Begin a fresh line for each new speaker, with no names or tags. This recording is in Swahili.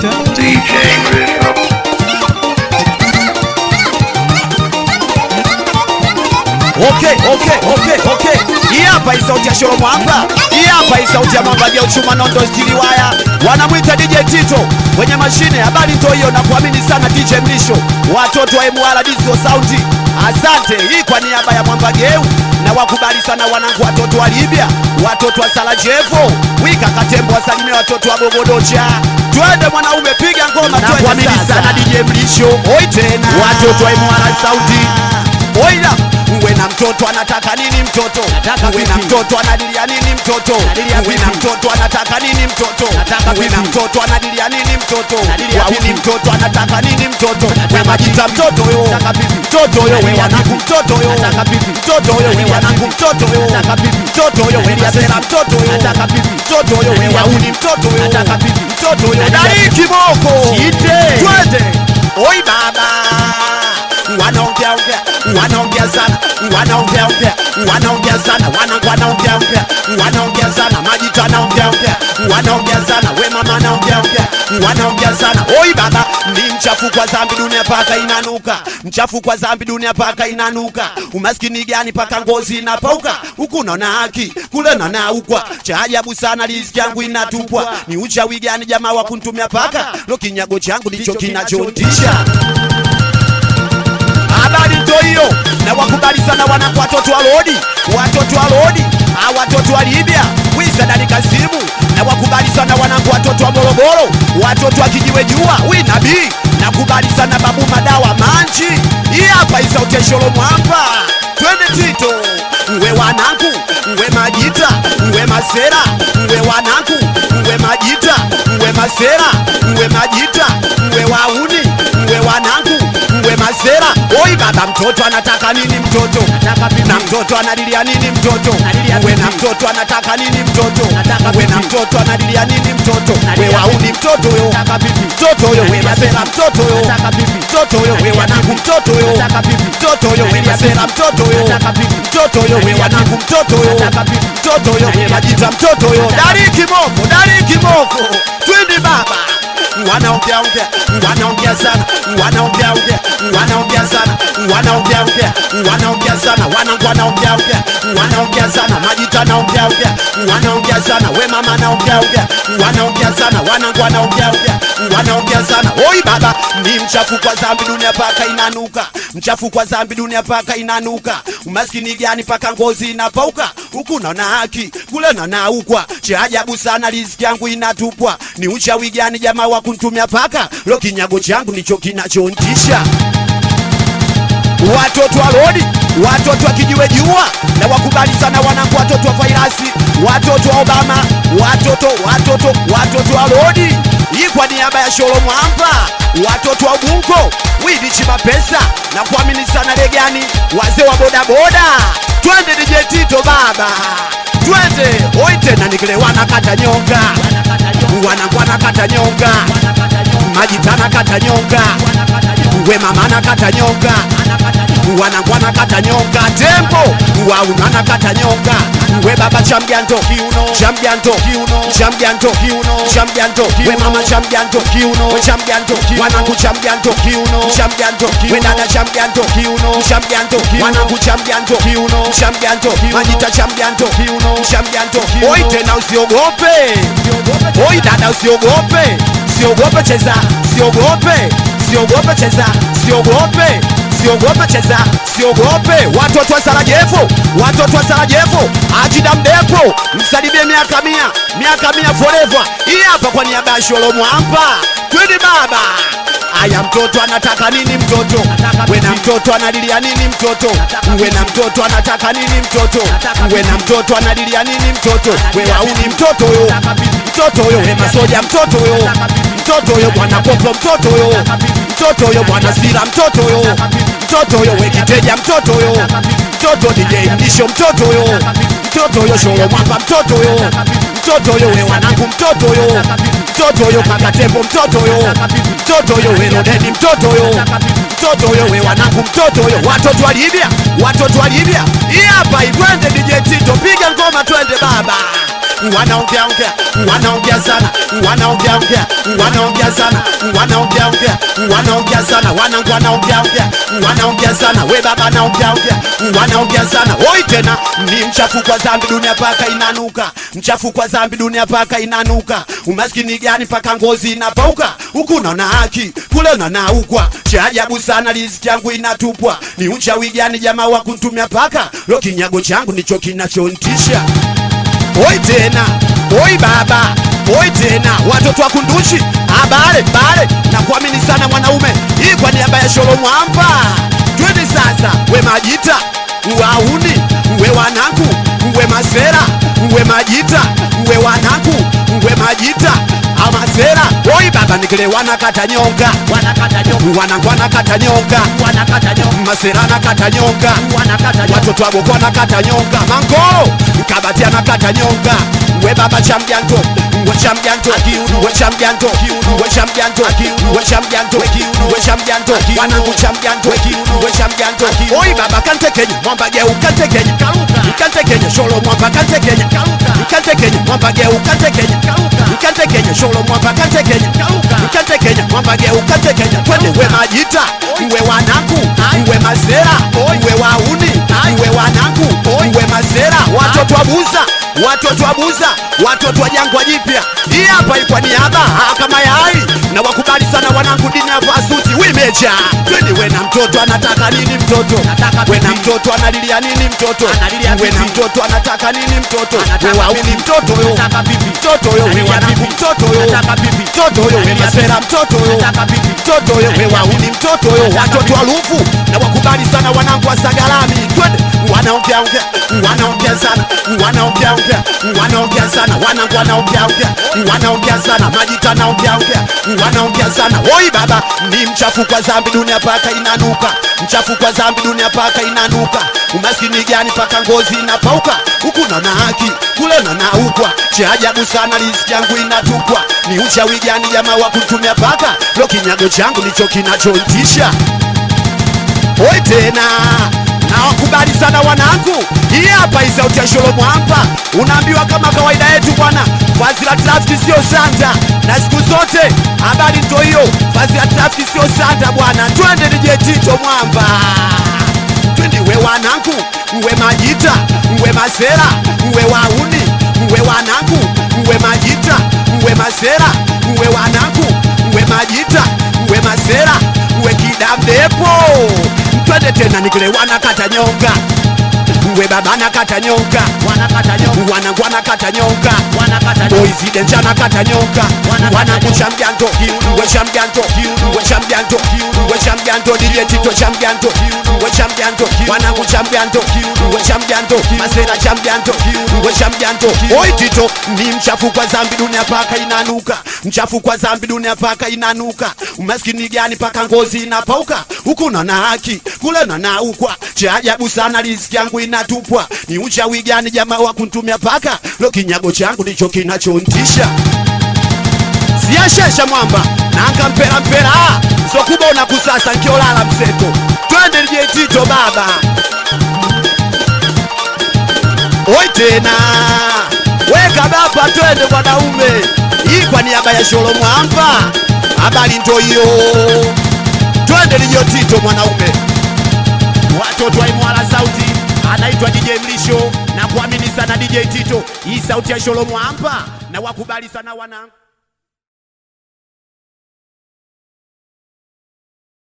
DJ Rizzo.
Okay. Hii hapa ni sauti ya Sholo Mwamba. Hii hapa ni sauti ya Mwamba ya uchuma nondo stili waya. Wanamwita DJ Tito kwenye mashine. Habari to hiyo na kuamini sana DJ Mlisho. Watoto wa MWR Dizo Sauti. Asante. Hii kwa niaba ya Mwamba Geu na wakubali sana wanangu watoto wa Libya, watoto wa Sarajevo, Wika Katembo wasalimie watoto wa Bogodocha. Twende mwanaume piga ngoma twende kuamini sana DJ Mlisho. Oi tena. Watoto wa MWR Sauti. Oida. Uwe na mtoto anataka nini mtoto? Uwe na mtoto anadilia nini mtoto? Uwe na mtoto anataka nini mtoto? Uwe na mtoto anadilia nini mtoto? Wauni mtoto anataka nini mtoto? We majita mtoto yo. Mtoto yo we wanangu mtoto yo. Mtoto yo we wanangu mtoto yo. Mtoto yo we masela mtoto yo. Mtoto yo we wauni mtoto yo. Mtoto yo dari kiboko. Twende. Oi baba. Wanaongea sana, wanaongea sana, majita wanaongea sana, we mama wanaongea sana. Oi baba, ni mchafu kwa zambi dunia paka inanuka, mchafu kwa zambi dunia paka inanuka. Umaskini gani paka ngozi inapauka, huku naona haki, kule naona ukwa. Cha ajabu sana riziki yangu inatupwa, ni uchawi gani jamaa wa kuntumia paka, lo kinyago changu ndicho kinachotisha. Habari ndo hiyo na wakubali sana wanangu watoto wa Lodi, watoto wa Libya, Wisa Dani Kasimu, na wakubali sana wanangu watoto wa Morogoro, watoto wa Kijiwe Jua, we nabii, na kubali sana babu madawa manchi. Hii hapa ni sauti ya Sholo Mwamba. Twende Tito, uwe wanangu, uwe majita, uwe masera, uwe wanangu, uwe majita, uwe masera, uwe majita, uwe wauni, uwe wanangu, uwe masera. Oi baba, mtoto anataka nini mtoto? Na mtoto anadilia nini mtoto? Uwe na mtoto anataka nini mtoto? Uwe na mtoto anadilia nini mtoto? We wauni mtoto yo. Mtoto yo we masera mtoto yo. Mtoto yo we wanangu mtoto yo. Mtoto yo we masera mtoto yo. Mtoto yo we wanangu mtoto yo. Mtoto yo we majita mtoto yo. Dari kimoko. Twende baba. Wanaongea sana, wanaongea sana, majita wanaongea sana, we mama wanaongea sana, wanangu wanaongea sana. Oi baba, ni mchafu kwa zambi dunia paka inanuka, mchafu kwa zambi dunia paka inanuka. Umaskini gani paka ngozi inapauka, huku naona haki, kule naona ukwa. Cha ajabu sana riziki yangu inatupwa, ni uchawi gani jamaa wa kuntumia paka, lo kinyago changu ndicho kinachontisha. Watoto wa Lodi, watoto wa Kijiwe Jua, na wakubali sana wanangu watoto wa Fairasi, watoto wa Obama, watoto wa Lodi. Hii kwa niaba ya Sholo Mwamba, watoto wa Ubungo, Widi Chimapesa, na kuamini sana Legani, wazee wa bodaboda. Twende DJ Tito baba, twende. Oi tena nikile wanakata nyonga, wanakata nyonga, majitana kata nyonga, we mama nakata nyonga, wanakata nyonga, tempo waunana kata nyonga, we baba chambianto kiuno, we mama chambianto kiuno, wanangu chambianto kiuno, we dada chambianto kiuno, wanangu chambianto kiuno, majita chambianto kiuno. Oi tena usiogope, oi dada usiogope, cheza, siogope cheza, watoto wa Sarajevo, Ajida Mdepo, msalimie miaka mia forever. Hii hapa kwa niaba ya Sholo Mwamba. Twende baba. Aya, mtoto anataka nini mtoto? We na mtoto anadilia nini mtoto? Uwe na mtoto anataka nini mtoto? Uwe na mtoto anadilia nini mtoto? We wauni mtoto yo. Mtoto yo we masoja mtoto yo. Mtoto yo bwana popo mtoto yo. Mtoto yo bwana sira mtoto yo. Mtoto yo we kiteja mtoto yo. Mtoto DJ Mlisho mtoto yo. Mtoto yo Sholo Mwamba mtoto yo. Mtoto yo we wanangu mtoto yo. Mtoto yo Kakatembo mtoto yo. Mtoto yo we Rodeni mtoto yo. Mtoto yo we wanangu mtoto yo. Watoto wa Libya. Hii hapa ikwende DJ Tito, piga ngoma twende baba. wanaongea ongea, wanaongea sana, wanaongea ongea, wanaongea sana, wanaongea ongea, wanaongea sana, wanangu wanaongea ongea, wanaongea sana, we baba naongea ongea, wanaongea sana. Oi tena ni mchafu kwa dhambi dunia paka inanuka, mchafu kwa dhambi dunia paka inanuka. Umaskini gani paka ngozi inapauka, huku unaona haki kule unaona ukwa. Cha ajabu sana riziki yangu inatupwa, ni uchawi gani jamaa wa kuntumia paka, lo kinyago changu ndicho kinachontisha. Oi tena, oi baba, oi tena watoto wa kundushi, abale bale na kuamini sana mwanaume. Hii kwa niaba ya Sholo Mwamba. Twende sasa, we majita, wauni, we wanangu, we masera, we majita, we wanangu, we majita, amasera. Oi baba nikile wanakata nyonga, wanakata nyonga, wanakata nyonga, wanakata nyonga, masera nakata nyonga, wanakata nyonga, watoto wa boko nakata nyonga, mango kabati anakata nyonga. We baba chamjanto, we chamjanto, we chamjanto, we chamjanto, we chamjanto, we chamjanto, wanangu chamjanto, we chamjanto. Oi baba kante Kenya, Mwamba geu kante Kenya, kante Kenya, Sholo Mwamba kante Kenya, kante Kenya, Mwamba geu kante Kenya, kante Kenya, Sholo Mwamba kante Kenya, kante Kenya, Mwamba geu kante Kenya. Twende we majita, we wanangu, we masera, we wauni, we wanangu, we masera, watoto wa Buza, watoto wa Buza, watoto wa Jangwa Jipya. Hii hapa iko niaba kama yai, na wakubali sana wanangu dini ya fasuti wimecha. Twende we na mtoto anataka nini mtoto, we na mtoto analilia nini mtoto, we na mtoto anataka nini mtoto, we wauni mtoto yo, mtoto yo, we wanangu mtoto yo, mtoto yo, we masera mtoto yo, mtoto yo, we wauni mtoto yo, watoto wa Lufu na wakubali sana wanangu wa Sagalami. Twende wanaongea ongea, wanaongea sana, wanaongea ongea, wanaongea sana, wanangu wanaongea ongea, wanaongea sana, majita naongea ongea, wanaongea sana. Oi baba ni mchafu kwa dhambi dunia paka inanuka, mchafu kwa dhambi dunia paka inanuka. Umaskini gani paka ngozi inapauka, huku naona haki kule naona ukwa. Cha ajabu sana riziki yangu inatupwa, ni uchawi gani jamaa wa kutumia paka, lo kinyago changu ndicho kinachontisha. Oi tena na wakubali sana wanangu. Hii hapa ni sauti ya Sholo Mwamba. Unaambiwa kama kawaida yetu bwana, Fazila Trafiki sio sanda, na siku zote habari ndio hiyo, Fazila Trafiki sio sanda bwana. Twende DJ Tito Mwamba, twende we wanangu, we majita, we masera, we wauni, we wanangu, we majita, we masera, we wanangu, we majita, we masera, we kidamdepo. Twende tena nikile wanakata nyonga, we baba nakata nyonga, wanakata nyonga, wanangu wanakata nyonga, wanakata boys denja nakata nyonga, wanangu chamjanto, we chamjanto, we chamjanto, we chamjanto, DJ Tito chamjanto, we chamjanto, wanangu chamjanto, we chamjanto, masera chamjanto, we chamjanto. Oi Tito ni mchafu kwa dhambi dunia paka inanuka, mchafu kwa dhambi dunia paka inanuka. Umaskini gani paka ngozi inapauka, huku unaona haki kule unaona ukwa. Cha ajabu sana riziki yangu inatupwa, ni uchawi gani jamaa wa kuntumia paka, lo kinyago changu ndicho kinachontisha. Siashesha Mwamba nanga mpera mpera, so kubona kusasa nkiolala mseto. Twende DJ Tito baba. Oi tena weka baba, twende wanaume. Hii kwa niaba ya Sholo Mwamba, habari ndio hiyo. Twende DJ Tito mwanaume. Watoto wa Imwala sauti anaitwa DJ Mlisho, na kuamini sana DJ Tito. Hii sauti ya Sholo Mwamba na wakubali sana wanangu.